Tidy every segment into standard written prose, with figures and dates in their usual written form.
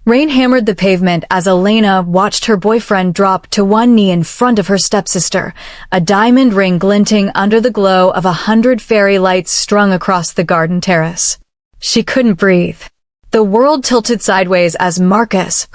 Rain hammered the pavement as Elena watched her boyfriend drop to one knee in front of her stepsister, a diamond ring glinting under the glow of 100 fairy lights strung across the garden terrace. She couldn't breathe. The world tilted sideways as Marcus,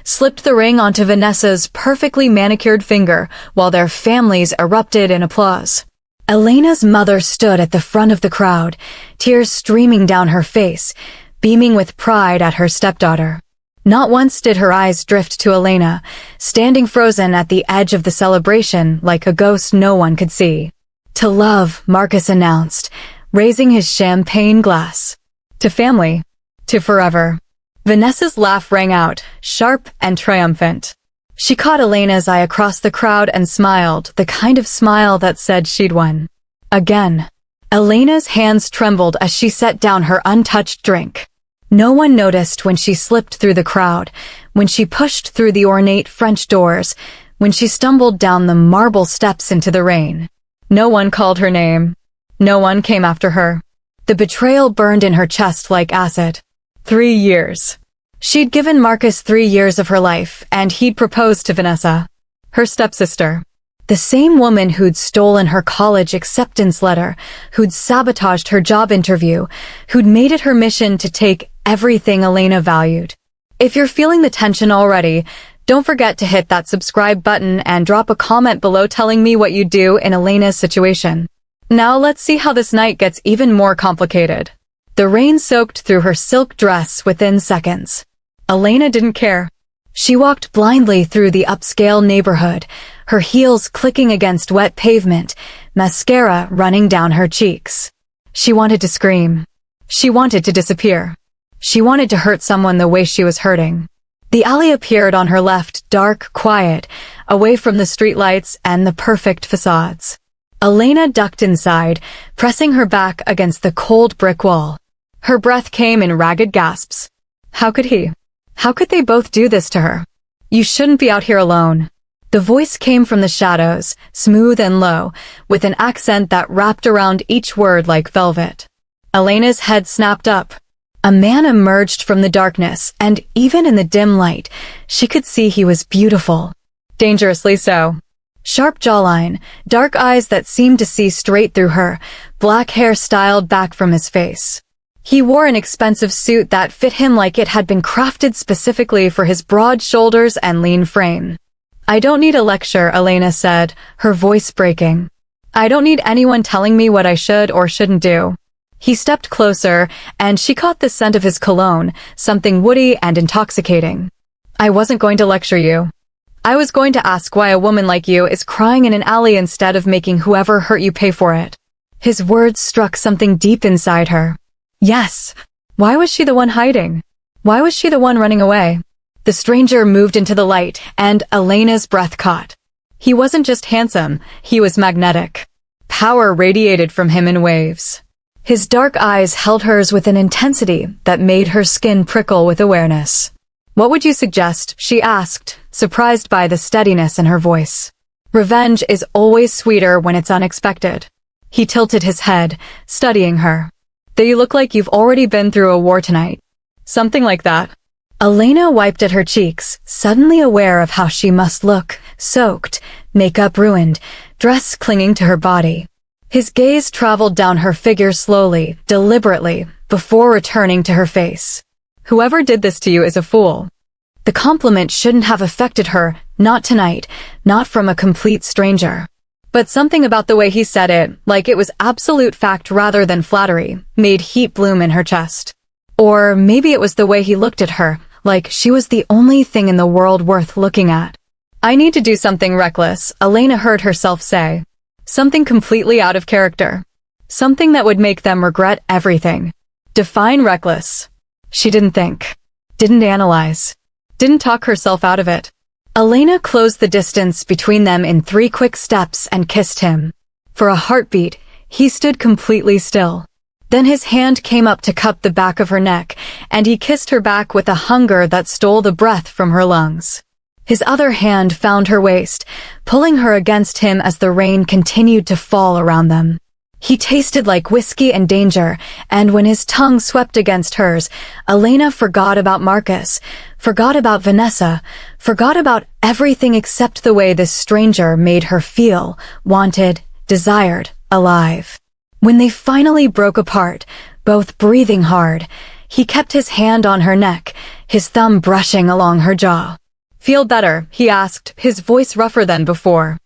slipped the ring onto Vanessa's perfectly manicured finger while their families erupted in applause. Elena's mother stood at the front of the crowd, tears streaming down her face, beaming with pride at her stepdaughter. Not once did her eyes drift to Elena, standing frozen at the edge of the celebration like a ghost no one could see. "To love," Marcus announced, raising his champagne glass. "To family. To forever." Vanessa's laugh rang out, sharp and triumphant. She caught Elena's eye across the crowd and smiled, the kind of smile that said she'd won. Again. Elena's hands trembled as she set down her untouched drink. No one noticed when she slipped through the crowd, when she pushed through the ornate French doors, when she stumbled down the marble steps into the rain. No one called her name. No one came after her. The betrayal burned in her chest like acid. 3 years. She'd given Marcus 3 years of her life, and he'd proposed to Vanessa, her stepsister. The same woman who'd stolen her college acceptance letter, who'd sabotaged her job interview, who'd made it her mission to take everything Elena valued. If you're feeling the tension already, don't forget to hit that subscribe button and drop a comment below telling me what you'd do in Elena's situation. Now let's see how this night gets even more complicated. The rain soaked through her silk dress within seconds. Elena didn't care. She walked blindly through the upscale neighborhood, her heels clicking against wet pavement, mascara running down her cheeks. She wanted to scream. She wanted to disappear. She wanted to hurt someone the way she was hurting. The alley appeared on her left, dark, quiet, away from the streetlights and the perfect facades. Elena ducked inside, pressing her back against the cold brick wall. Her breath came in ragged gasps. How could he? How could they both do this to her? "You shouldn't be out here alone." The voice came from the shadows, smooth and low, with an accent that wrapped around each word like velvet. Elena's head snapped up. A man emerged from the darkness, and even in the dim light, she could see he was beautiful. Dangerously so. Sharp jawline, dark eyes that seemed to see straight through her, black hair styled back from his face. He wore an expensive suit that fit him like it had been crafted specifically for his broad shoulders and lean frame. "I don't need a lecture," Elena said, her voice breaking. "I don't need anyone telling me what I should or shouldn't do." He stepped closer, and she caught the scent of his cologne, something woody and intoxicating. "I wasn't going to lecture you. I was going to ask why a woman like you is crying in an alley instead of making whoever hurt you pay for it." His words struck something deep inside her. Yes. Why was she the one hiding? Why was she the one running away? The stranger moved into the light, and Elena's breath caught. He wasn't just handsome, he was magnetic. Power radiated from him in waves. His dark eyes held hers with an intensity that made her skin prickle with awareness. "What would you suggest?" she asked, surprised by the steadiness in her voice. "Revenge is always sweeter when it's unexpected." He tilted his head, studying her. "That you look like you've already been through a war tonight." "Something like that." Elena wiped at her cheeks, suddenly aware of how she must look, soaked, makeup ruined, dress clinging to her body. His gaze traveled down her figure slowly, deliberately, before returning to her face. "Whoever did this to you is a fool." The compliment shouldn't have affected her, not tonight, not from a complete stranger. But something about the way he said it, like it was absolute fact rather than flattery, made heat bloom in her chest. Or maybe it was the way he looked at her, like she was the only thing in the world worth looking at. "I need to do something reckless," Elena heard herself say. Something completely out of character. Something that would make them regret everything. Define reckless. She didn't think. Didn't analyze. Didn't talk herself out of it. Elena closed the distance between them in 3 quick steps and kissed him. For a heartbeat, he stood completely still. Then his hand came up to cup the back of her neck, and he kissed her back with a hunger that stole the breath from her lungs. His other hand found her waist, pulling her against him as the rain continued to fall around them. He tasted like whiskey and danger, and when his tongue swept against hers, Elena forgot about Marcus, forgot about Vanessa, forgot about everything except the way this stranger made her feel, wanted, desired, alive. When they finally broke apart, both breathing hard, he kept his hand on her neck, his thumb brushing along her jaw. "Feel better?" he asked, his voice rougher than before.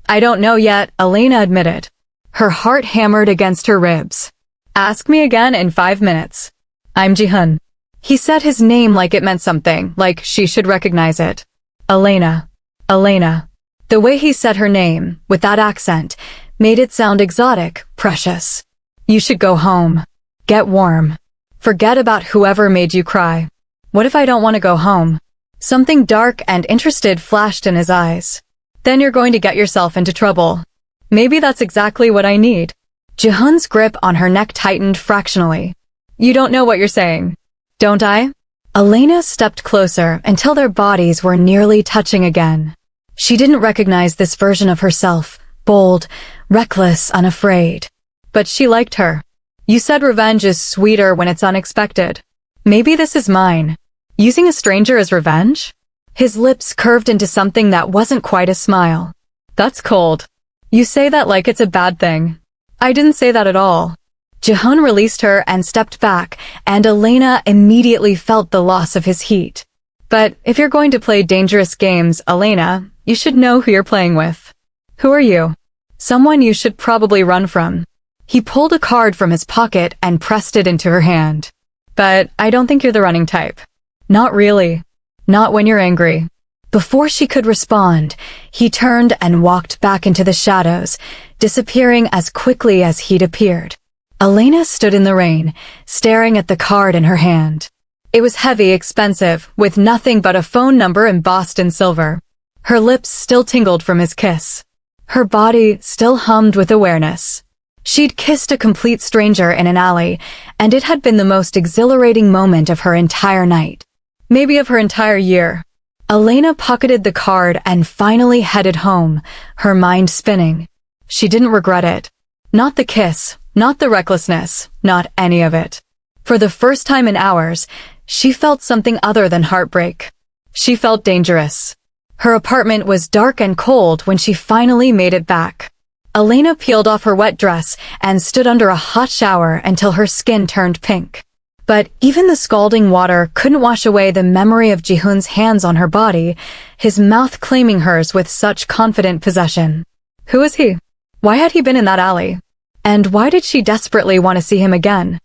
"I don't know yet," Elena admitted. Her heart hammered against her ribs. "Ask me again in 5 minutes. I'm Jihyun." He said his name like it meant something, like she should recognize it. Elena. Elena. The way he said her name, with that accent, made it sound exotic, precious. "You should go home. Get warm. Forget about whoever made you cry." "What if I don't want to go home?" Something dark and interested flashed in his eyes. "Then you're going to get yourself into trouble. Maybe that's exactly what I need." Jihyun's grip on her neck tightened fractionally. "You don't know what you're saying. Don't I?" Elena stepped closer until their bodies were nearly touching again. She didn't recognize this version of herself, bold, reckless, unafraid. But she liked her. "You said revenge is sweeter when it's unexpected. Maybe this is mine. Using a stranger as revenge?" His lips curved into something that wasn't quite a smile. "That's cold. You say that like it's a bad thing." "I didn't say that at all." Jihyun released her and stepped back, and Elena immediately felt the loss of his heat. "But if you're going to play dangerous games, Elena, you should know who you're playing with." "Who are you?" "Someone you should probably run from." He pulled a card from his pocket and pressed it into her hand. "But I don't think you're the running type." "Not really. Not when you're angry." Before she could respond, he turned and walked back into the shadows, disappearing as quickly as he'd appeared. Elena stood in the rain, staring at the card in her hand. It was heavy, expensive, with nothing but a phone number embossed in silver. Her lips still tingled from his kiss. Her body still hummed with awareness. She'd kissed a complete stranger in an alley, and it had been the most exhilarating moment of her entire night. Maybe of her entire year. Elena pocketed the card and finally headed home, her mind spinning. She didn't regret it. Not the kiss, not the recklessness, not any of it. For the first time in hours, she felt something other than heartbreak. She felt dangerous. Her apartment was dark and cold when she finally made it back. Elena peeled off her wet dress and stood under a hot shower until her skin turned pink. But even the scalding water couldn't wash away the memory of Jihyun's hands on her body, his mouth claiming hers with such confident possession. Who was he? Why had he been in that alley? And why did she desperately want to see him again?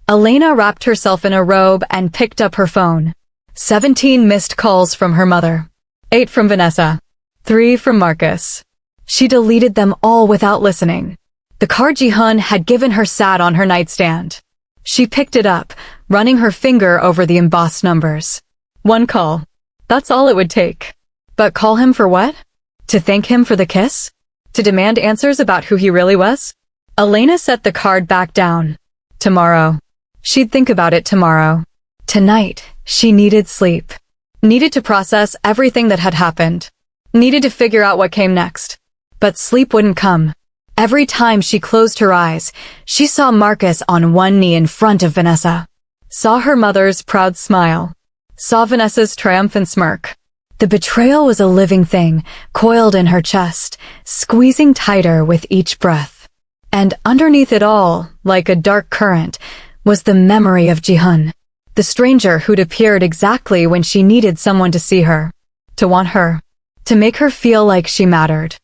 Elena wrapped herself in a robe and picked up her phone. 17 missed calls from her mother. 8 from Vanessa. 3 from Marcus. She deleted them all without listening. The card Jihyun had given her sat on her nightstand. She picked it up, running her finger over the embossed numbers. 1 call. That's all it would take. But call him for what? To thank him for the kiss? To demand answers about who he really was? Elena set the card back down. Tomorrow. She'd think about it tomorrow. Tonight, she needed sleep. Needed to process everything that had happened. Needed to figure out what came next. But sleep wouldn't come. Every time she closed her eyes, she saw Marcus on one knee in front of Vanessa. Saw her mother's proud smile. Saw Vanessa's triumphant smirk. The betrayal was a living thing, coiled in her chest, squeezing tighter with each breath. And underneath it all, like a dark current, was the memory of Jihyun, the stranger who'd appeared exactly when she needed someone to see her, to want her, to make her feel like she mattered.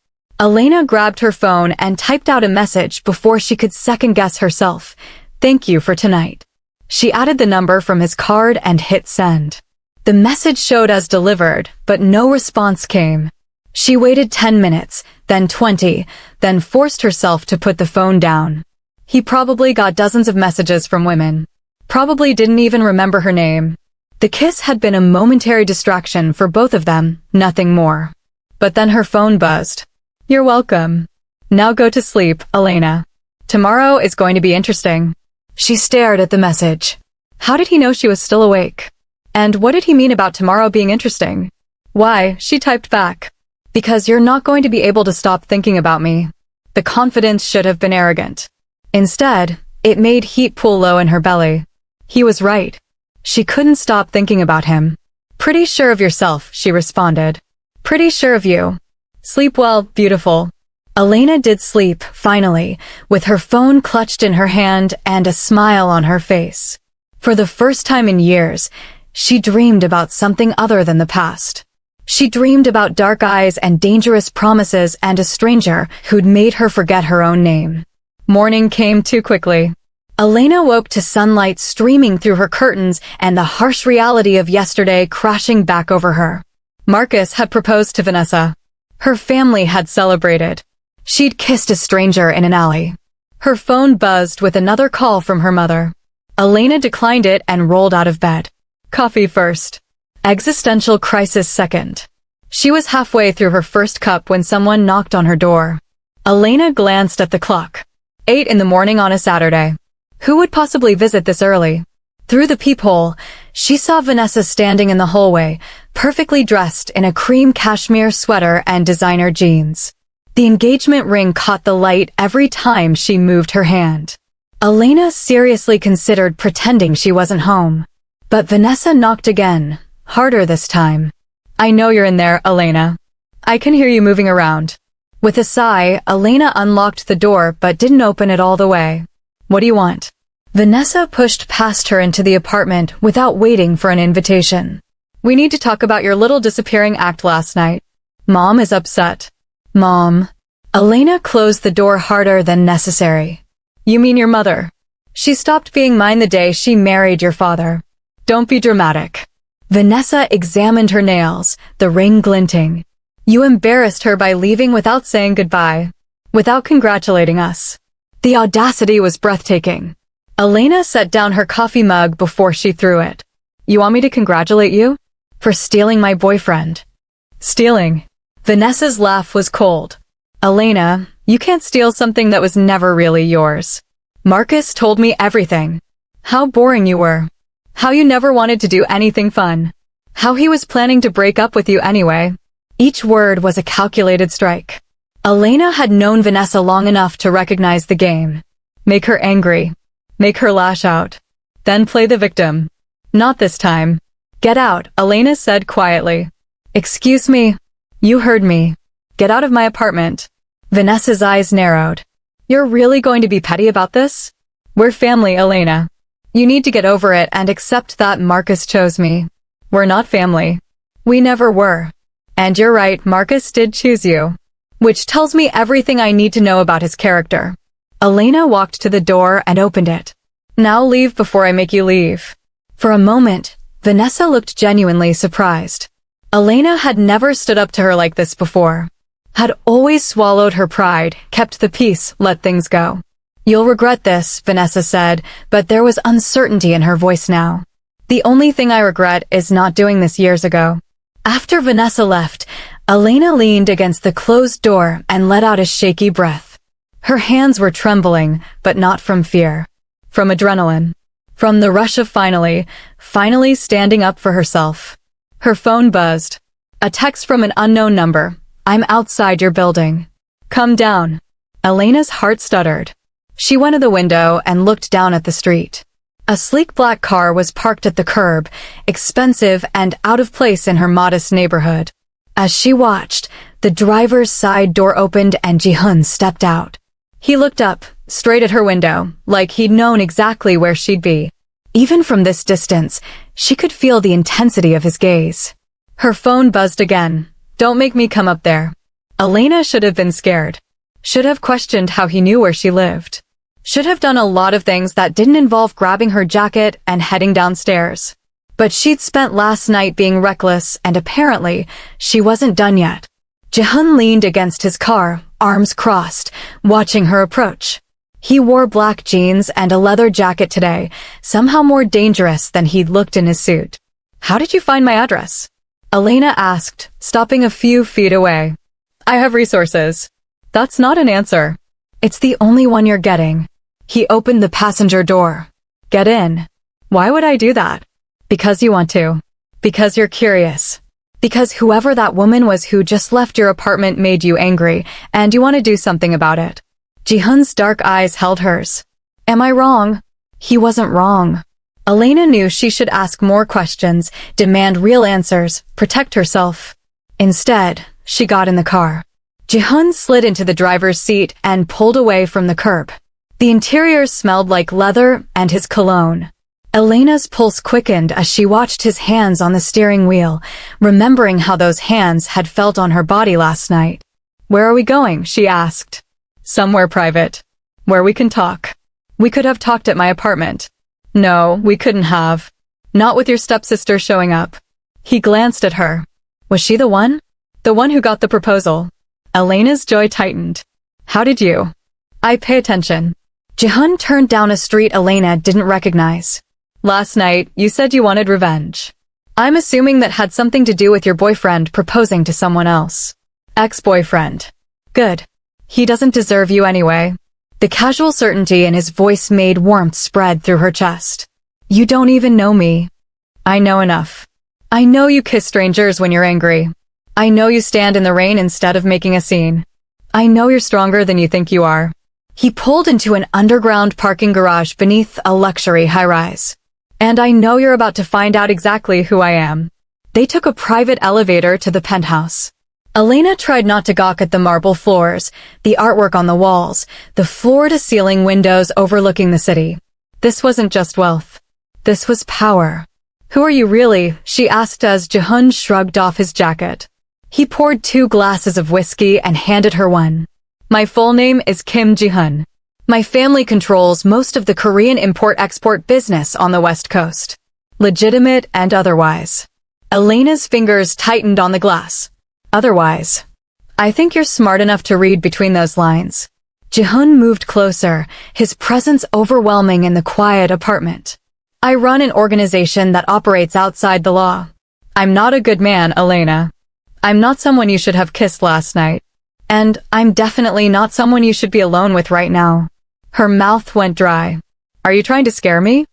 Elena grabbed her phone and typed out a message before she could second-guess herself. "Thank you for tonight." She added the number from his card and hit send. The message showed as delivered, but no response came. She waited 10 minutes, then 20, then forced herself to put the phone down. He probably got dozens of messages from women. Probably didn't even remember her name. The kiss had been a momentary distraction for both of them, nothing more. But then her phone buzzed. "You're welcome. Now go to sleep, Elena. Tomorrow is going to be interesting." She stared at the message. How did he know she was still awake? And what did he mean about tomorrow being interesting? "Why?" she typed back. "Because you're not going to be able to stop thinking about me." The confidence should have been arrogant. Instead, it made heat pool low in her belly. He was right. She couldn't stop thinking about him. Pretty sure of yourself, she responded. Pretty sure of you. Sleep well, beautiful. Elena did sleep, finally, with her phone clutched in her hand and a smile on her face. For the first time in years, she dreamed about something other than the past. She dreamed about dark eyes and dangerous promises and a stranger who'd made her forget her own name. Morning came too quickly. Elena woke to sunlight streaming through her curtains and the harsh reality of yesterday crashing back over her. Marcus had proposed to Vanessa. Her family had celebrated. She'd kissed a stranger in an alley. Her phone buzzed with another call from her mother. Elena declined it and rolled out of bed. Coffee first. Existential crisis second. She was halfway through her first cup when someone knocked on her door. Elena glanced at the clock. 8 in the morning on a Saturday. Who would possibly visit this early? Through the peephole, she saw Vanessa standing in the hallway, perfectly dressed in a cream cashmere sweater and designer jeans. The engagement ring caught the light every time she moved her hand. Elena seriously considered pretending she wasn't home. But Vanessa knocked again, harder this time. I know you're in there, Elena. I can hear you moving around. With a sigh, Elena unlocked the door but didn't open it all the way. What do you want? Vanessa pushed past her into the apartment without waiting for an invitation. We need to talk about your little disappearing act last night. Mom is upset. Mom. Elena closed the door harder than necessary. You mean your mother? She stopped being mine the day she married your father. Don't be dramatic. Vanessa examined her nails, the ring glinting. You embarrassed her by leaving without saying goodbye, without congratulating us. The audacity was breathtaking. Elena set down her coffee mug before she threw it. You want me to congratulate you? For stealing my boyfriend. Stealing. Vanessa's laugh was cold. Elena, you can't steal something that was never really yours. Marcus told me everything. How boring you were. How you never wanted to do anything fun. How he was planning to break up with you anyway. Each word was a calculated strike. Elena had known Vanessa long enough to recognize the game. Make her angry. Make her lash out. Then play the victim. Not this time. Get out, Elena said quietly. Excuse me. You heard me. Get out of my apartment. Vanessa's eyes narrowed. You're really going to be petty about this? We're family, Elena. You need to get over it and accept that Marcus chose me. We're not family. We never were. And you're right, Marcus did choose you. Which tells me everything I need to know about his character. Elena walked to the door and opened it. Now leave before I make you leave. For a moment, Vanessa looked genuinely surprised. Elena had never stood up to her like this before. Had always swallowed her pride, kept the peace, let things go. You'll regret this, Vanessa said, but there was uncertainty in her voice now. The only thing I regret is not doing this years ago. After Vanessa left, Elena leaned against the closed door and let out a shaky breath. Her hands were trembling, but not from fear. From adrenaline. From the rush of finally standing up for herself. Her phone buzzed. A text from an unknown number. I'm outside your building. Come down. Elena's heart stuttered. She went to the window and looked down at the street. A sleek black car was parked at the curb, expensive and out of place in her modest neighborhood. As she watched, the driver's side door opened and Ji-hun stepped out. He looked up, straight at her window, like he'd known exactly where she'd be. Even from this distance, she could feel the intensity of his gaze. Her phone buzzed again. Don't make me come up there. Elena should have been scared. Should have questioned how he knew where she lived. Should have done a lot of things that didn't involve grabbing her jacket and heading downstairs. But she'd spent last night being reckless and apparently, she wasn't done yet. Ji-hun leaned against his car, arms crossed, watching her approach. He wore black jeans and a leather jacket today, somehow more dangerous than he'd looked in his suit. How did you find my address? Elena asked, stopping a few feet away. I have resources. That's not an answer. It's the only one you're getting. He opened the passenger door. Get in. Why would I do that? Because you want to. Because you're curious. Because whoever that woman was who just left your apartment made you angry, and you want to do something about it. Ji-hun's dark eyes held hers. Am I wrong? He wasn't wrong. Elena knew she should ask more questions, demand real answers, protect herself. Instead, she got in the car. Ji-hun slid into the driver's seat and pulled away from the curb. The interior smelled like leather and his cologne. Elena's pulse quickened as she watched his hands on the steering wheel, remembering how those hands had felt on her body last night. Where are we going? She asked. Somewhere private. Where we can talk. We could have talked at my apartment. No, we couldn't have. Not with your stepsister showing up. He glanced at her. Was she the one? The one who got the proposal. Elena's joy tightened. How did you? I pay attention. Ji-hun turned down a street Elena didn't recognize. Last night, you said you wanted revenge. I'm assuming that had something to do with your boyfriend proposing to someone else. Ex-boyfriend. Good. He doesn't deserve you anyway. The casual certainty in his voice made warmth spread through her chest. You don't even know me. I know enough. I know you kiss strangers when you're angry. I know you stand in the rain instead of making a scene. I know you're stronger than you think you are. He pulled into an underground parking garage beneath a luxury high-rise. And I know you're about to find out exactly who I am. They took a private elevator to the penthouse. Elena tried not to gawk at the marble floors, the artwork on the walls, the floor-to-ceiling windows overlooking the city. This wasn't just wealth. This was power. Who are you really? She asked as Ji-hun shrugged off his jacket. He poured 2 glasses of whiskey and handed her one. My full name is Kim Ji-hun. My family controls most of the Korean import-export business on the West Coast. Legitimate and otherwise. Elena's fingers tightened on the glass. Otherwise. I think you're smart enough to read between those lines. Ji-hun moved closer, his presence overwhelming in the quiet apartment. I run an organization that operates outside the law. I'm not a good man, Elena. I'm not someone you should have kissed last night. And I'm definitely not someone you should be alone with right now. Her mouth went dry. Are you trying to scare me?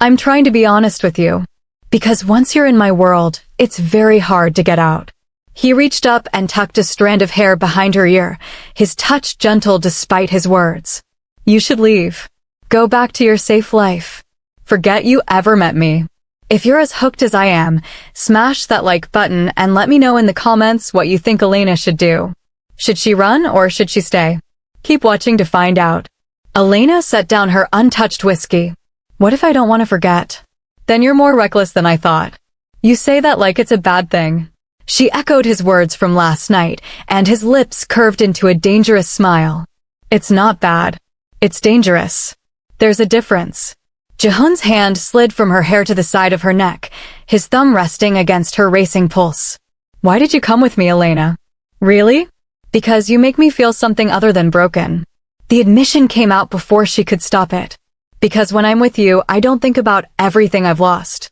I'm trying to be honest with you. Because once you're in my world, it's very hard to get out. He reached up and tucked a strand of hair behind her ear, his touch gentle despite his words. You should leave. Go back to your safe life. Forget you ever met me. If you're as hooked as I am, smash that like button and let me know in the comments what you think Elena should do. Should she run or should she stay? Keep watching to find out. Elena set down her untouched whiskey. What if I don't want to forget? Then you're more reckless than I thought. You say that like it's a bad thing. She echoed his words from last night, and his lips curved into a dangerous smile. It's not bad. It's dangerous. There's a difference. Ji-hun's hand slid from her hair to the side of her neck, his thumb resting against her racing pulse. Why did you come with me, Elena? Really? Because you make me feel something other than broken. The admission came out before she could stop it. Because when I'm with you, I don't think about everything I've lost.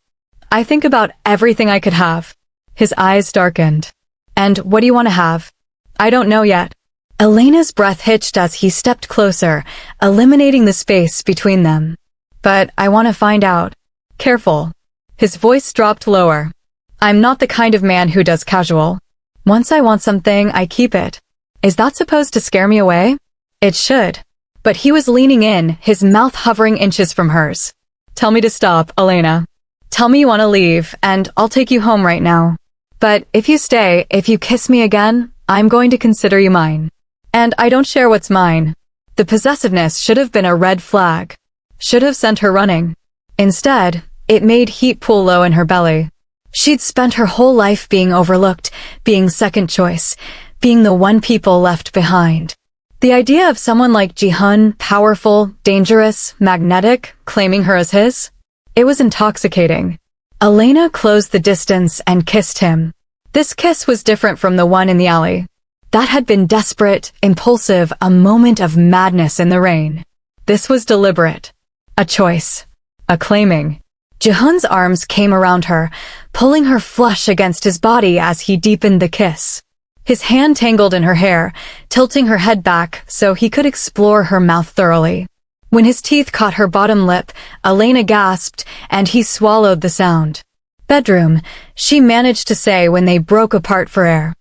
I think about everything I could have. His eyes darkened. And what do you want to have? I don't know yet. Elena's breath hitched as he stepped closer, eliminating the space between them. But I want to find out. Careful. His voice dropped lower. I'm not the kind of man who does casual. Once I want something, I keep it. Is that supposed to scare me away? It should. But he was leaning in, his mouth hovering inches from hers. Tell me to stop, Elena. Tell me you want to leave, and I'll take you home right now. But if you stay, if you kiss me again, I'm going to consider you mine. And I don't share what's mine. The possessiveness should have been a red flag. Should have sent her running. Instead, it made heat pool low in her belly. She'd spent her whole life being overlooked, being second choice, being the one people left behind. The idea of someone like Ji-hun, powerful, dangerous, magnetic, claiming her as his? It was intoxicating. Elena closed the distance and kissed him. This kiss was different from the one in the alley. That had been desperate, impulsive, a moment of madness in the rain. This was deliberate. A choice. A claiming. Ji-hun's arms came around her, pulling her flush against his body as he deepened the kiss. His hand tangled in her hair, tilting her head back so he could explore her mouth thoroughly. When his teeth caught her bottom lip, Elena gasped, and he swallowed the sound. Bedroom, she managed to say when they broke apart for air.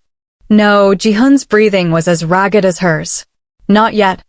No, Ji-hun's breathing was as ragged as hers. Not yet.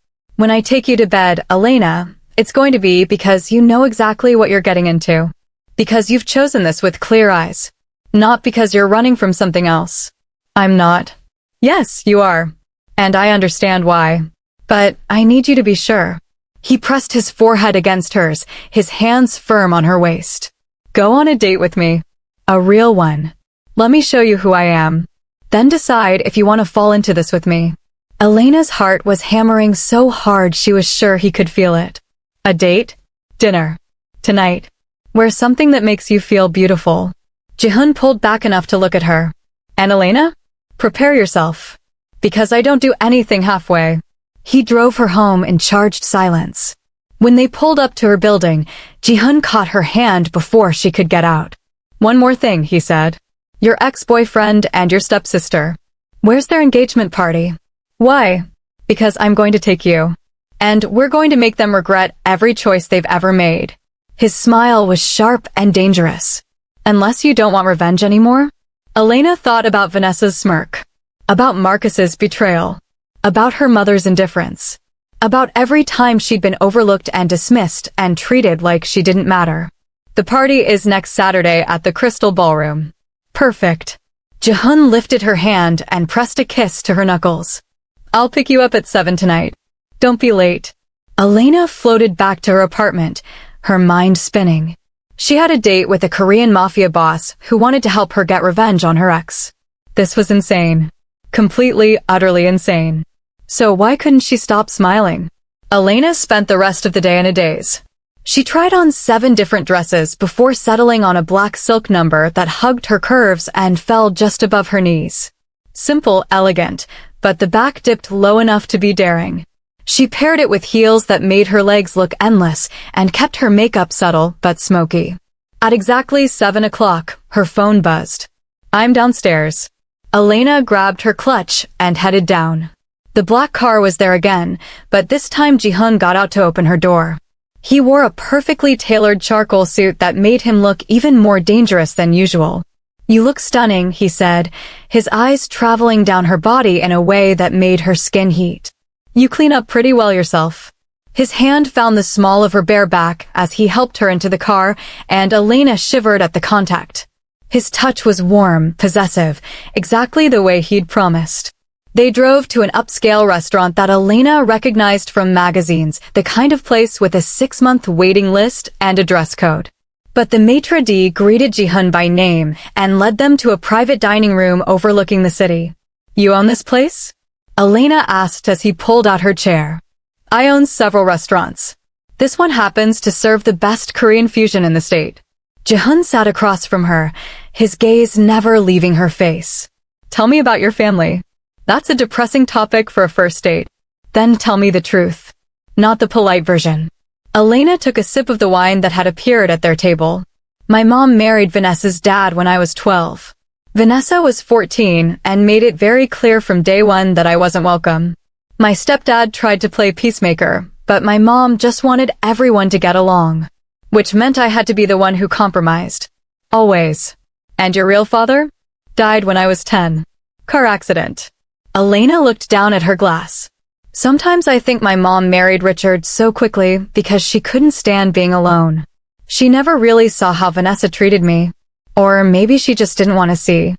When I take you to bed, Elena, it's going to be because you know exactly what you're getting into. Because you've chosen this with clear eyes. Not because you're running from something else. I'm not. Yes, you are. And I understand why. But I need you to be sure. He pressed his forehead against hers, his hands firm on her waist. Go on a date with me. A real one. Let me show you who I am. Then decide if you want to fall into this with me. Elena's heart was hammering so hard she was sure he could feel it. A date? Dinner. Tonight. Where's something that makes you feel beautiful? Jihoon pulled back enough to look at her. And Elena? Prepare yourself. Because I don't do anything halfway. He drove her home in charged silence. When they pulled up to her building, Jihoon caught her hand before she could get out. One more thing, he said. Your ex-boyfriend and your stepsister. Where's their engagement party? Why? Because I'm going to take you. And we're going to make them regret every choice they've ever made. His smile was sharp and dangerous. Unless you don't want revenge anymore? Elena thought about Vanessa's smirk. About Marcus's betrayal. About her mother's indifference. About every time she'd been overlooked and dismissed and treated like she didn't matter. The party is next Saturday at the Crystal Ballroom. Perfect. Jihoon lifted her hand and pressed a kiss to her knuckles. I'll pick you up at 7 tonight. Don't be late. Elena floated back to her apartment, her mind spinning. She had a date with a Korean Mafia boss who wanted to help her get revenge on her ex. This was insane. Completely, utterly insane. So why couldn't she stop smiling? Elena spent the rest of the day in a daze. She tried on 7 different dresses before settling on a black silk number that hugged her curves and fell just above her knees. Simple, elegant, but the back dipped low enough to be daring. She paired it with heels that made her legs look endless and kept her makeup subtle but smoky. At exactly 7 o'clock, her phone buzzed. I'm downstairs. Elena grabbed her clutch and headed down. The black car was there again, but this time Jihoon got out to open her door. He wore a perfectly tailored charcoal suit that made him look even more dangerous than usual. You look stunning, he said, his eyes traveling down her body in a way that made her skin heat. You clean up pretty well yourself. His hand found the small of her bare back as he helped her into the car, and Elena shivered at the contact. His touch was warm, possessive, exactly the way he'd promised. They drove to an upscale restaurant that Elena recognized from magazines, the kind of place with a 6-month waiting list and a dress code. But the maitre d' greeted Jihoon by name and led them to a private dining room overlooking the city. You own this place? Elena asked as he pulled out her chair. I own several restaurants. This one happens to serve the best Korean fusion in the state. Jihoon sat across from her, his gaze never leaving her face. Tell me about your family. That's a depressing topic for a first date. Then tell me the truth. Not the polite version. Elena took a sip of the wine that had appeared at their table. My mom married Vanessa's dad when I was 12. Vanessa was 14 and made it very clear from day one that I wasn't welcome. My stepdad tried to play peacemaker, but my mom just wanted everyone to get along. Which meant I had to be the one who compromised. Always. And your real father? Died when I was 10. Car accident. Elena looked down at her glass. Sometimes I think my mom married Richard so quickly because she couldn't stand being alone. She never really saw how Vanessa treated me. Or maybe she just didn't want to see.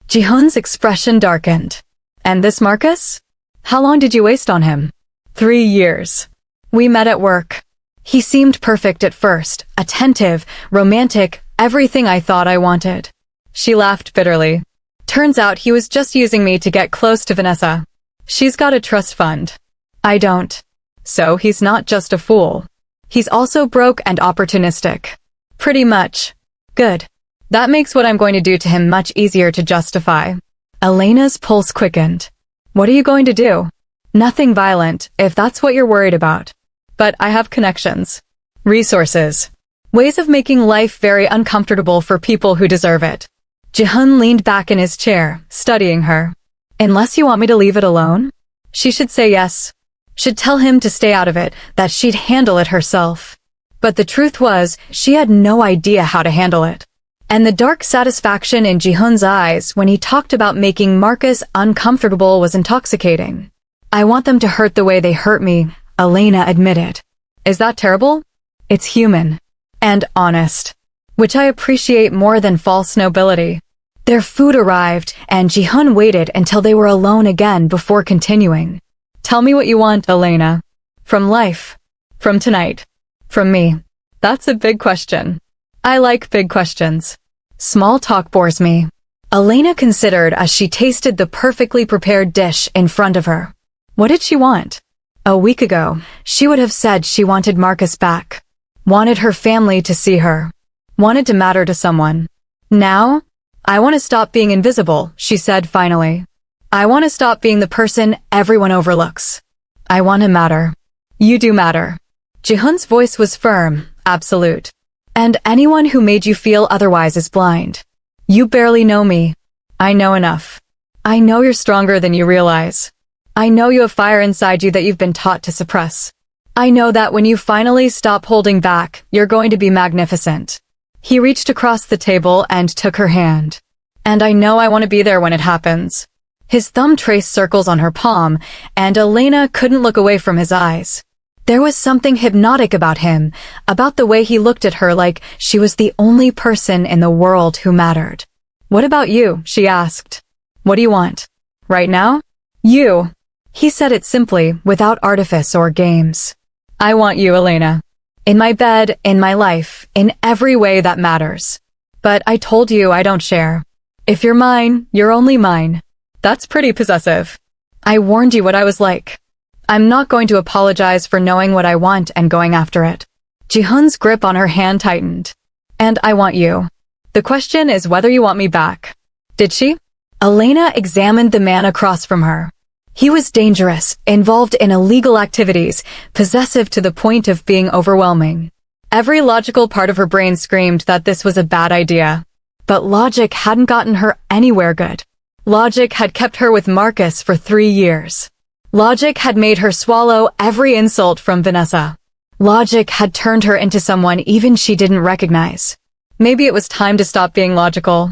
Jihoon's expression darkened. And this Marcus? How long did you waste on him? 3 years. We met at work. He seemed perfect at first, attentive, romantic, everything I thought I wanted. She laughed bitterly. Turns out he was just using me to get close to Vanessa. She's got a trust fund. I don't. So he's not just a fool. He's also broke and opportunistic. Pretty much. Good. That makes what I'm going to do to him much easier to justify. Elena's pulse quickened. What are you going to do? Nothing violent, if that's what you're worried about. But I have connections. Resources. Ways of making life very uncomfortable for people who deserve it. Jihoon leaned back in his chair, studying her. Unless you want me to leave it alone? She should say yes. Should tell him to stay out of it, that she'd handle it herself. But the truth was, she had no idea how to handle it. And the dark satisfaction in Jihoon's eyes when he talked about making Marcus uncomfortable was intoxicating. I want them to hurt the way they hurt me, Elena admitted. Is that terrible? It's human. And honest. Which I appreciate more than false nobility. Their food arrived, and Jihoon waited until they were alone again before continuing. Tell me what you want, Elena. From life. From tonight. From me. That's a big question. I like big questions. Small talk bores me. Elena considered as she tasted the perfectly prepared dish in front of her. What did she want? A week ago, she would have said she wanted Marcus back. Wanted her family to see her. Wanted to matter to someone. Now, I want to stop being invisible, she said finally. I want to stop being the person everyone overlooks. I want to matter. You do matter. Jihoon's voice was firm, absolute. And anyone who made you feel otherwise is blind. You barely know me. I know enough. I know you're stronger than you realize. I know you have fire inside you that you've been taught to suppress. I know that when you finally stop holding back, you're going to be magnificent. He reached across the table and took her hand. And I know I want to be there when it happens. His thumb traced circles on her palm, and Elena couldn't look away from his eyes. There was something hypnotic about him, about the way he looked at her like she was the only person in the world who mattered. What about you? She asked. What do you want? Right now? You. He said it simply, without artifice or games. I want you, Elena. In my bed, in my life, in every way that matters. But I told you I don't share. If you're mine, you're only mine. That's pretty possessive. I warned you what I was like. I'm not going to apologize for knowing what I want and going after it. Jihoon's grip on her hand tightened. And I want you. The question is whether you want me back. Did she? Elena examined the man across from her. He was dangerous, involved in illegal activities, possessive to the point of being overwhelming. Every logical part of her brain screamed that this was a bad idea. But logic hadn't gotten her anywhere good. Logic had kept her with Marcus for 3 years. Logic had made her swallow every insult from Vanessa. Logic had turned her into someone even she didn't recognize. Maybe it was time to stop being logical.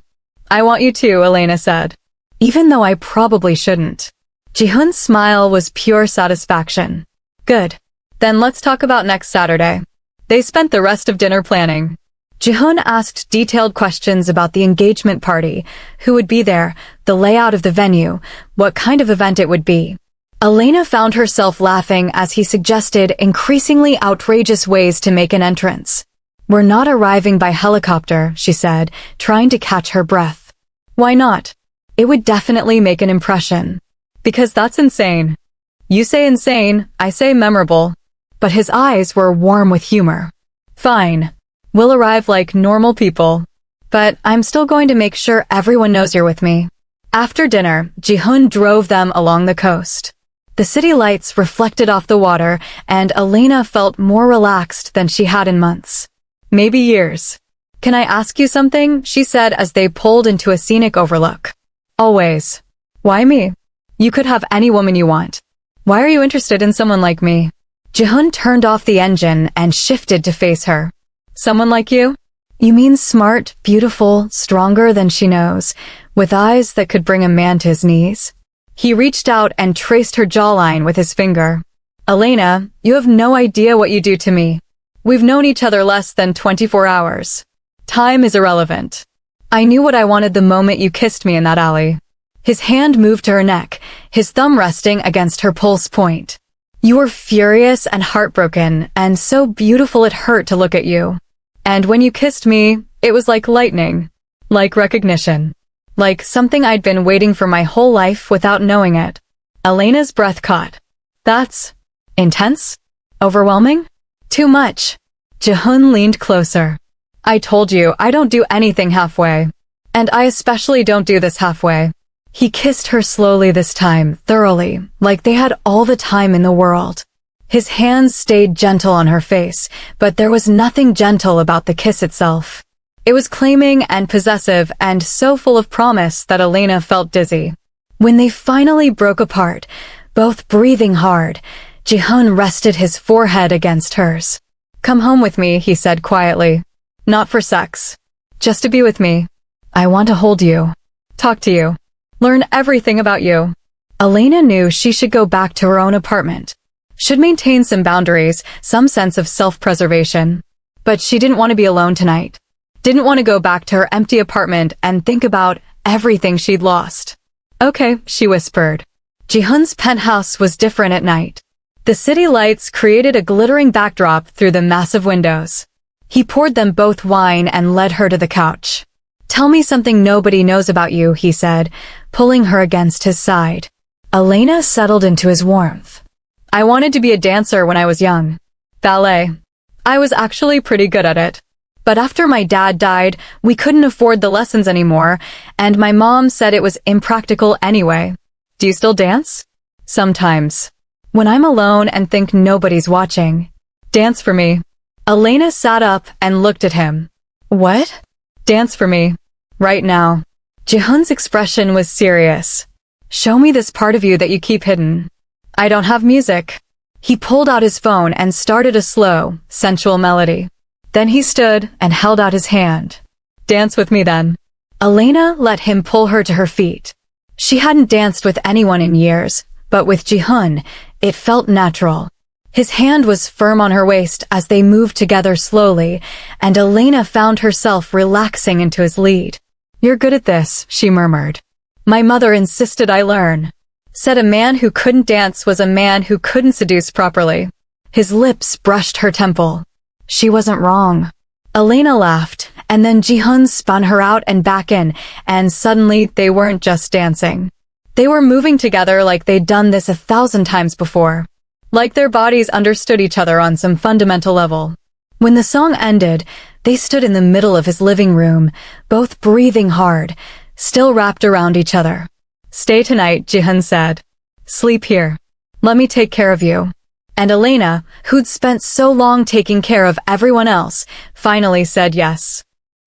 I want you too, Elena said. Even though I probably shouldn't. Jihoon's smile was pure satisfaction. Good. Then let's talk about next Saturday. They spent the rest of dinner planning. Jihoon asked detailed questions about the engagement party, who would be there, the layout of the venue, what kind of event it would be. Elena found herself laughing as he suggested increasingly outrageous ways to make an entrance. We're not arriving by helicopter, she said, trying to catch her breath. Why not? It would definitely make an impression. Because that's insane. You say insane, I say memorable. But his eyes were warm with humor. Fine. We'll arrive like normal people. But I'm still going to make sure everyone knows you're with me. After dinner, Jihoon drove them along the coast. The city lights reflected off the water, and Elena felt more relaxed than she had in months. Maybe years. Can I ask you something? She said as they pulled into a scenic overlook. Always. Why me? You could have any woman you want. Why are you interested in someone like me? Jihoon turned off the engine and shifted to face her. Someone like you? You mean smart, beautiful, stronger than she knows, with eyes that could bring a man to his knees? He reached out and traced her jawline with his finger. Elena, you have no idea what you do to me. We've known each other less than 24 hours. Time is irrelevant. I knew what I wanted the moment you kissed me in that alley. His hand moved to her neck, his thumb resting against her pulse point. You were furious and heartbroken, and so beautiful it hurt to look at you. And when you kissed me, it was like lightning. Like recognition. Like something I'd been waiting for my whole life without knowing it. Elena's breath caught. That's intense? Overwhelming? Too much. Jihoon leaned closer. I told you, I don't do anything halfway. And I especially don't do this halfway. He kissed her slowly this time, thoroughly, like they had all the time in the world. His hands stayed gentle on her face, but there was nothing gentle about the kiss itself. It was claiming and possessive and so full of promise that Elena felt dizzy. When they finally broke apart, both breathing hard, Jihoon rested his forehead against hers. Come home with me, he said quietly. Not for sex. Just to be with me. I want to hold you. Talk to you. Learn everything about you. Elena knew she should go back to her own apartment. Should maintain some boundaries, some sense of self-preservation. But she didn't want to be alone tonight. Didn't want to go back to her empty apartment and think about everything she'd lost. Okay, she whispered. Jihoon's penthouse was different at night. The city lights created a glittering backdrop through the massive windows. He poured them both wine and led her to the couch. Tell me something nobody knows about you, he said, pulling her against his side. Elena settled into his warmth. I wanted to be a dancer when I was young. Ballet. I was actually pretty good at it. But after my dad died, we couldn't afford the lessons anymore, and my mom said it was impractical anyway. Do you still dance? Sometimes. When I'm alone and think nobody's watching. Dance for me. Elena sat up and looked at him. What? Dance for me. Right now. Jihoon's expression was serious. Show me this part of you that you keep hidden. I don't have music. He pulled out his phone and started a slow, sensual melody. Then he stood and held out his hand. Dance with me then. Elena let him pull her to her feet. She hadn't danced with anyone in years, but with Jihoon, it felt natural. His hand was firm on her waist as they moved together slowly, and Elena found herself relaxing into his lead. You're good at this, she murmured. My mother insisted I learn. Said a man who couldn't dance was a man who couldn't seduce properly. His lips brushed her temple. She wasn't wrong. Elena laughed, and then Jihoon spun her out and back in, and suddenly they weren't just dancing. They were moving together like they'd done this 1,000 times before. Like their bodies understood each other on some fundamental level. When the song ended, they stood in the middle of his living room, both breathing hard, still wrapped around each other. Stay tonight, Jihoon said. Sleep here. Let me take care of you. And Elena, who'd spent so long taking care of everyone else, finally said yes.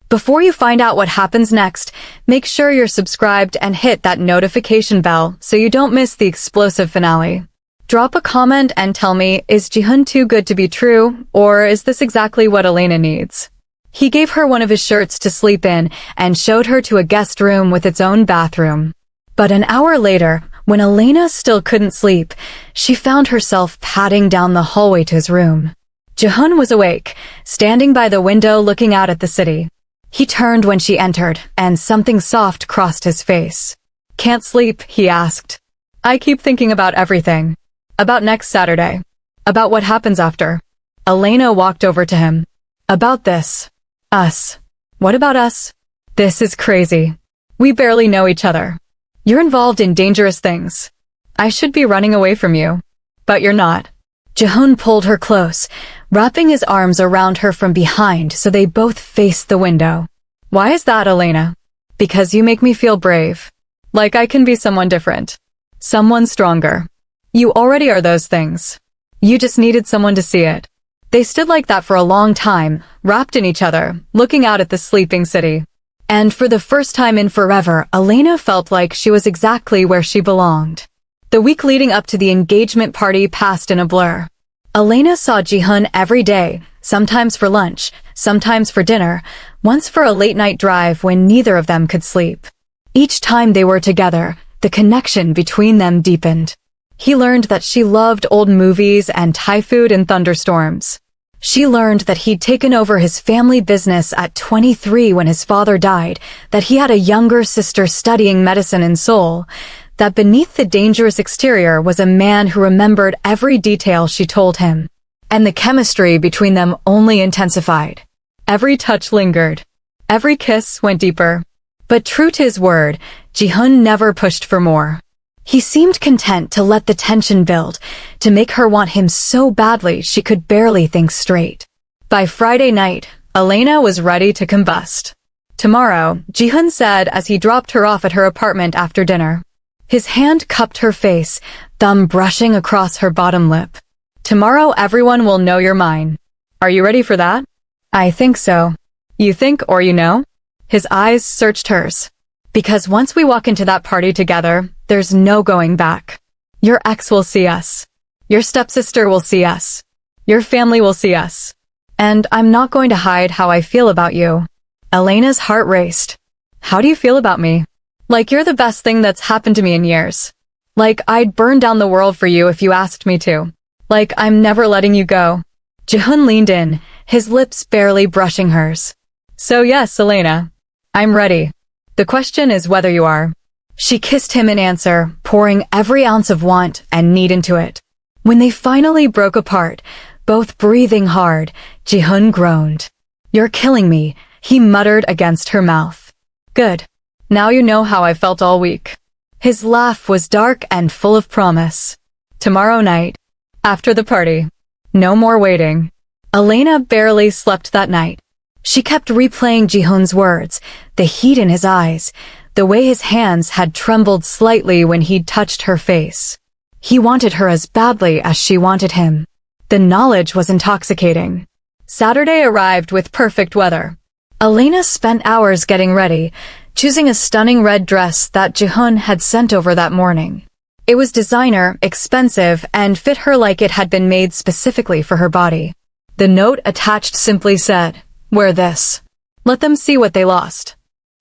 Before you find out what happens next, make sure you're subscribed and hit that notification bell so you don't miss the explosive finale. Drop a comment and tell me, is Jihoon too good to be true, or is this exactly what Elena needs? He gave her one of his shirts to sleep in and showed her to a guest room with its own bathroom. But an hour later, when Elena still couldn't sleep, she found herself padding down the hallway to his room. Jihoon was awake, standing by the window looking out at the city. He turned when she entered, and something soft crossed his face. Can't sleep, he asked. I keep thinking about everything. About next Saturday. About what happens after. Elena walked over to him. About this. Us. What about us? This is crazy. We barely know each other. You're involved in dangerous things. I should be running away from you. But you're not. Jihoon pulled her close, wrapping his arms around her from behind so they both faced the window. Why is that, Elena? Because you make me feel brave. Like I can be someone different. Someone stronger. You already are those things. You just needed someone to see it. They stood like that for a long time, wrapped in each other, looking out at the sleeping city. And for the first time in forever, Elena felt like she was exactly where she belonged. The week leading up to the engagement party passed in a blur. Elena saw Jihoon every day, sometimes for lunch, sometimes for dinner, once for a late-night drive when neither of them could sleep. Each time they were together, the connection between them deepened. He learned that she loved old movies and Thai food and thunderstorms. She learned that he'd taken over his family business at 23 when his father died, that he had a younger sister studying medicine in Seoul, that beneath the dangerous exterior was a man who remembered every detail she told him. And the chemistry between them only intensified. Every touch lingered. Every kiss went deeper. But true to his word, Jihoon never pushed for more. He seemed content to let the tension build, to make her want him so badly she could barely think straight. By Friday night, Elena was ready to combust. Tomorrow, Jihoon said as he dropped her off at her apartment after dinner. His hand cupped her face, thumb brushing across her bottom lip. Tomorrow everyone will know you're mine. Are you ready for that? I think so. You think or you know? His eyes searched hers. Because once we walk into that party together, there's no going back. Your ex will see us. Your stepsister will see us. Your family will see us. And I'm not going to hide how I feel about you. Elena's heart raced. How do you feel about me? Like you're the best thing that's happened to me in years. Like I'd burn down the world for you if you asked me to. Like I'm never letting you go. Ji-hun leaned in, his lips barely brushing hers. So yes, Elena. I'm ready. The question is whether you are. She kissed him in answer, pouring every ounce of want and need into it. When they finally broke apart, both breathing hard, Ji-hun groaned. You're killing me, he muttered against her mouth. Good. Now you know how I felt all week. His laugh was dark and full of promise. Tomorrow night, after the party. No more waiting. Elena barely slept that night. She kept replaying Ji-hun's words, the heat in his eyes, the way his hands had trembled slightly when he'd touched her face. He wanted her as badly as she wanted him. The knowledge was intoxicating. Saturday arrived with perfect weather. Elena spent hours getting ready, choosing a stunning red dress that Ji-hun had sent over that morning. It was designer, expensive, and fit her like it had been made specifically for her body. The note attached simply said, "Wear this. Let them see what they lost."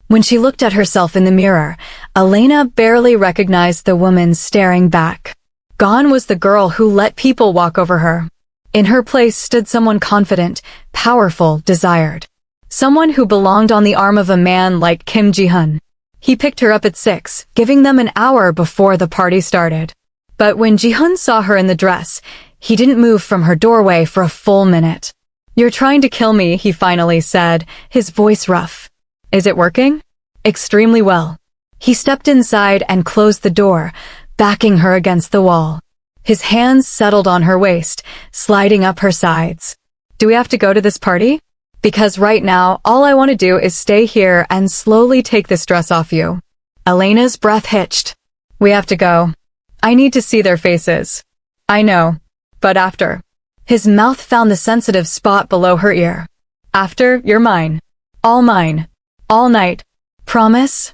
When she looked at herself in the mirror, Elena barely recognized the woman staring back. Gone was the girl who let people walk over her. In her place stood someone confident, powerful, desired. Someone who belonged on the arm of a man like Kim Ji-hun. He picked her up at 6, giving them an hour before the party started. But when Ji-hun saw her in the dress, he didn't move from her doorway for a full minute. "You're trying to kill me," he finally said, his voice rough. "Is it working?" "Extremely well." He stepped inside and closed the door, backing her against the wall. His hands settled on her waist, sliding up her sides. "Do we have to go to this party? Because right now, all I want to do is stay here and slowly take this dress off you." Elena's breath hitched. "We have to go. I need to see their faces." "I know. But after." His mouth found the sensitive spot below her ear. "After, you're mine. All mine. All night. Promise?"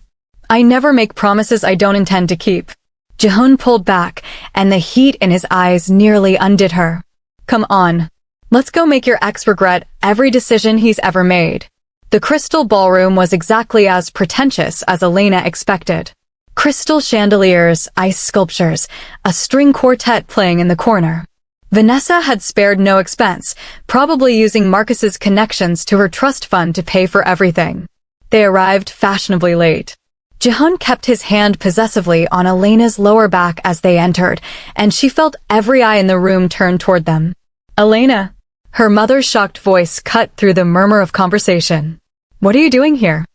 "I never make promises I don't intend to keep." Ji-hun pulled back, and the heat in his eyes nearly undid her. "Come on. Let's go make your ex regret every decision he's ever made." The crystal ballroom was exactly as pretentious as Elena expected. Crystal chandeliers, ice sculptures, a string quartet playing in the corner. Vanessa had spared no expense, probably using Marcus's connections to her trust fund to pay for everything. They arrived fashionably late. Ji-hun kept his hand possessively on Elena's lower back as they entered, and she felt every eye in the room turn toward them. "Elena." Her mother's shocked voice cut through the murmur of conversation. "What are you doing here?"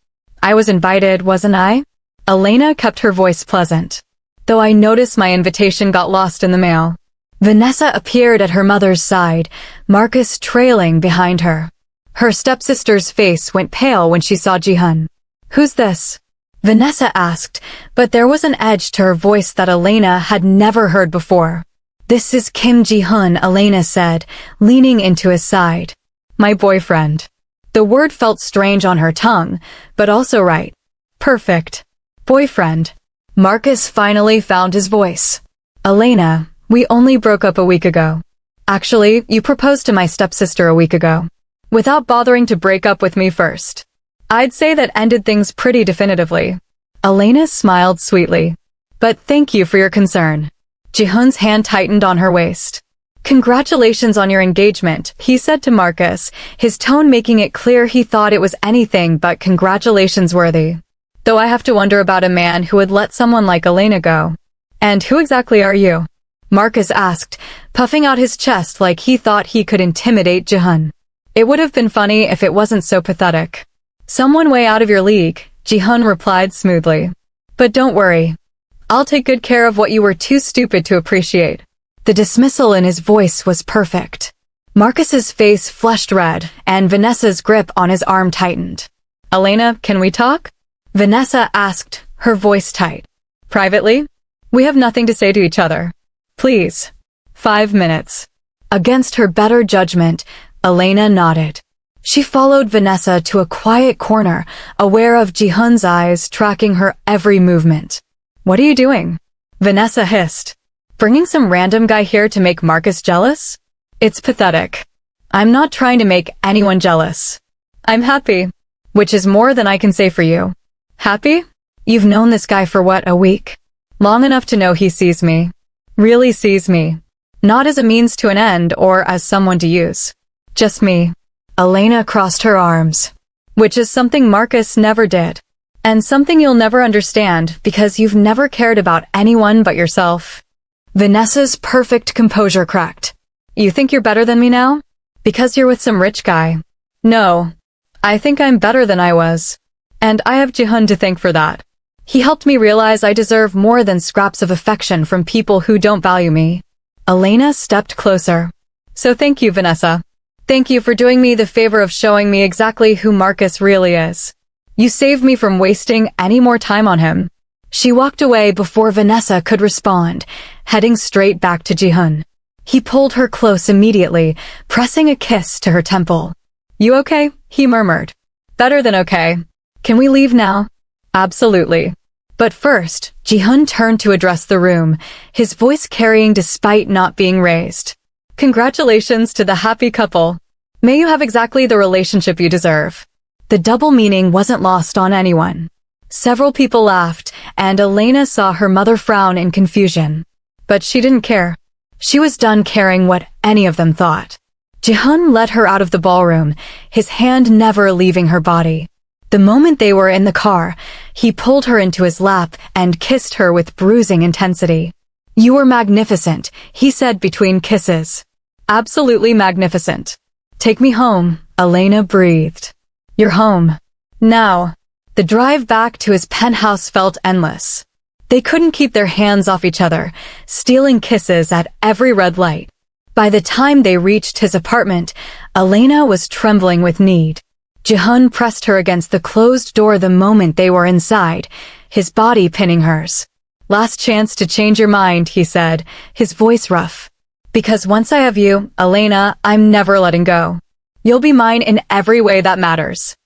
"I was invited, wasn't I?" Elena kept her voice pleasant. "Though I noticed my invitation got lost in the mail." Vanessa appeared at her mother's side, Marcus trailing behind her. Her stepsister's face went pale when she saw Ji-hun. "Who's this?" Vanessa asked, but there was an edge to her voice that Elena had never heard before. "This is Kim Ji-hun," Elena said, leaning into his side. "My boyfriend." The word felt strange on her tongue, but also right. Perfect. Boyfriend. Marcus finally found his voice. "Elena, we only broke up a week ago. Actually, you proposed to my stepsister a week ago. Without bothering to break up with me first. I'd say that ended things pretty definitively." Elena smiled sweetly. "But thank you for your concern." Ji-hun's hand tightened on her waist. "Congratulations on your engagement," he said to Marcus, his tone making it clear he thought it was anything but congratulations worthy. "Though I have to wonder about a man who would let someone like Elena go." "And who exactly are you?" Marcus asked, puffing out his chest like he thought he could intimidate Ji-hun. "It would have been funny if it wasn't so pathetic." "Someone way out of your league," Ji-hun replied smoothly. "But don't worry. I'll take good care of what you were too stupid to appreciate." The dismissal in his voice was perfect. Marcus's face flushed red, and Vanessa's grip on his arm tightened. "Elena, can we talk?" Vanessa asked, her voice tight. "Privately? We have nothing to say to each other. Please. 5 minutes." Against her better judgment, Elena nodded. She followed Vanessa to a quiet corner, aware of Ji-hun's eyes tracking her every movement. "What are you doing?" Vanessa hissed. "Bringing some random guy here to make Marcus jealous? It's pathetic. I'm not trying to make anyone jealous. I'm happy, which is more than I can say for you." "Happy? You've known this guy for what, a week? Long enough to know he sees me. Really sees me." Not as a means to an end or as someone to use. Just me. Elena crossed her arms. Which is something Marcus never did. And something you'll never understand because you've never cared about anyone but yourself. Vanessa's perfect composure cracked. You think you're better than me now? Because you're with some rich guy. No. I think I'm better than I was. And I have Jihoon to thank for that. He helped me realize I deserve more than scraps of affection from people who don't value me. Elena stepped closer. So thank you, Vanessa. Thank you for doing me the favor of showing me exactly who Marcus really is. You saved me from wasting any more time on him. She walked away before Vanessa could respond, heading straight back to Jihoon. He pulled her close immediately, pressing a kiss to her temple. You okay? He murmured. Better than okay. Can we leave now? Absolutely. But first, Jihoon turned to address the room, his voice carrying despite not being raised. Congratulations to the happy couple. May you have exactly the relationship you deserve. The double meaning wasn't lost on anyone. Several people laughed, and Elena saw her mother frown in confusion. But she didn't care. She was done caring what any of them thought. Jihoon led her out of the ballroom, his hand never leaving her body. The moment they were in the car, he pulled her into his lap and kissed her with bruising intensity. You were magnificent, he said between kisses. Absolutely magnificent. Take me home, Elena breathed. You're home. Now. The drive back to his penthouse felt endless. They couldn't keep their hands off each other, stealing kisses at every red light. By the time they reached his apartment, Elena was trembling with need. Jihoon pressed her against the closed door the moment they were inside, his body pinning hers. Last chance to change your mind, he said, his voice rough. Because once I have you, Elena, I'm never letting go. You'll be mine in every way that matters.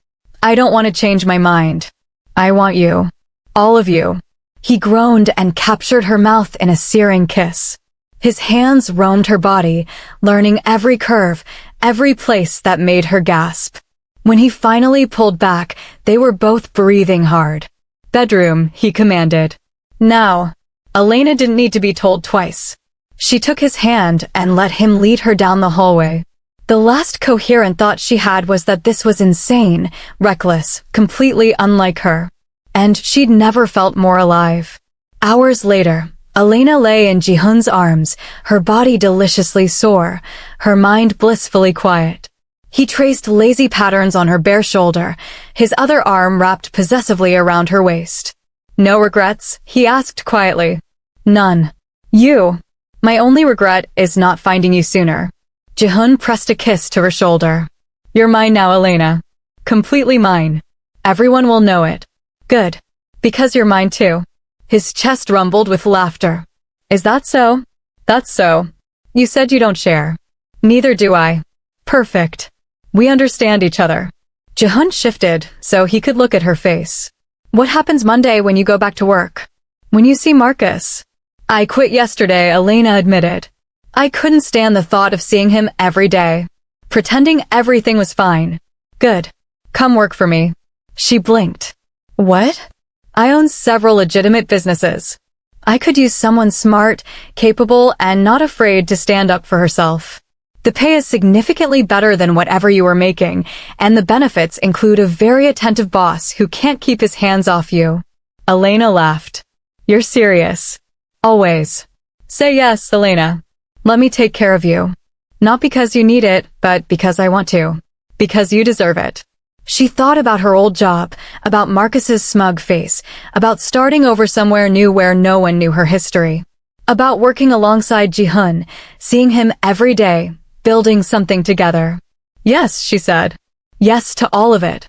I don't want to change my mind. I want you. All of you. He groaned and captured her mouth in a searing kiss. His hands roamed her body, learning every curve, every place that made her gasp. When he finally pulled back, they were both breathing hard. Bedroom, he commanded. Now. Elena didn't need to be told twice. She took his hand and let him lead her down the hallway. The last coherent thought she had was that this was insane, reckless, completely unlike her. And she'd never felt more alive. Hours later, Elena lay in Jihoon's arms, her body deliciously sore, her mind blissfully quiet. He traced lazy patterns on her bare shoulder, his other arm wrapped possessively around her waist. No regrets? He asked quietly. None. You. My only regret is not finding you sooner. Jihoon pressed a kiss to her shoulder. You're mine now, Elena. Completely mine. Everyone will know it. Good. Because you're mine too. His chest rumbled with laughter. Is that so? That's so. You said you don't share. Neither do I. Perfect. We understand each other. Jihoon shifted so he could look at her face. What happens Monday when you go back to work? When you see Marcus? I quit yesterday, Elena admitted. I couldn't stand the thought of seeing him every day. Pretending everything was fine. Good. Come work for me. She blinked. What? I own several legitimate businesses. I could use someone smart, capable, and not afraid to stand up for herself. The pay is significantly better than whatever you were making, and the benefits include a very attentive boss who can't keep his hands off you. Elena laughed. You're serious. Always. Say yes, Elena. Let me take care of you. Not because you need it, but because I want to. Because you deserve it. She thought about her old job, about Marcus's smug face, about starting over somewhere new where no one knew her history. About working alongside Jihoon, seeing him every day, building something together. Yes, she said. Yes to all of it.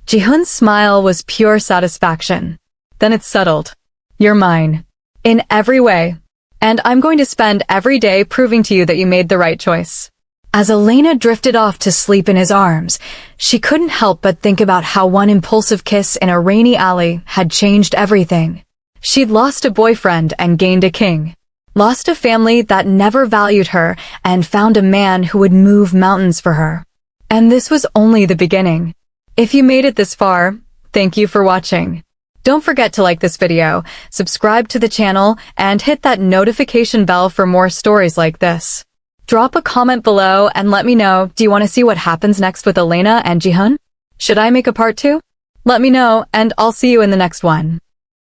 Jihoon's smile was pure satisfaction. Then it settled. You're mine. In every way. And I'm going to spend every day proving to you that you made the right choice. As Elena drifted off to sleep in his arms, she couldn't help but think about how one impulsive kiss in a rainy alley had changed everything. She'd lost a boyfriend and gained a king. Lost a family that never valued her and found a man who would move mountains for her. And this was only the beginning. If you made it this far, thank you for watching. Don't forget to like this video, subscribe to the channel, and hit that notification bell for more stories like this. Drop a comment below and let me know, do you want to see what happens next with Elena and Jihoon? Should I make a part 2? Let me know, and I'll see you in the next one.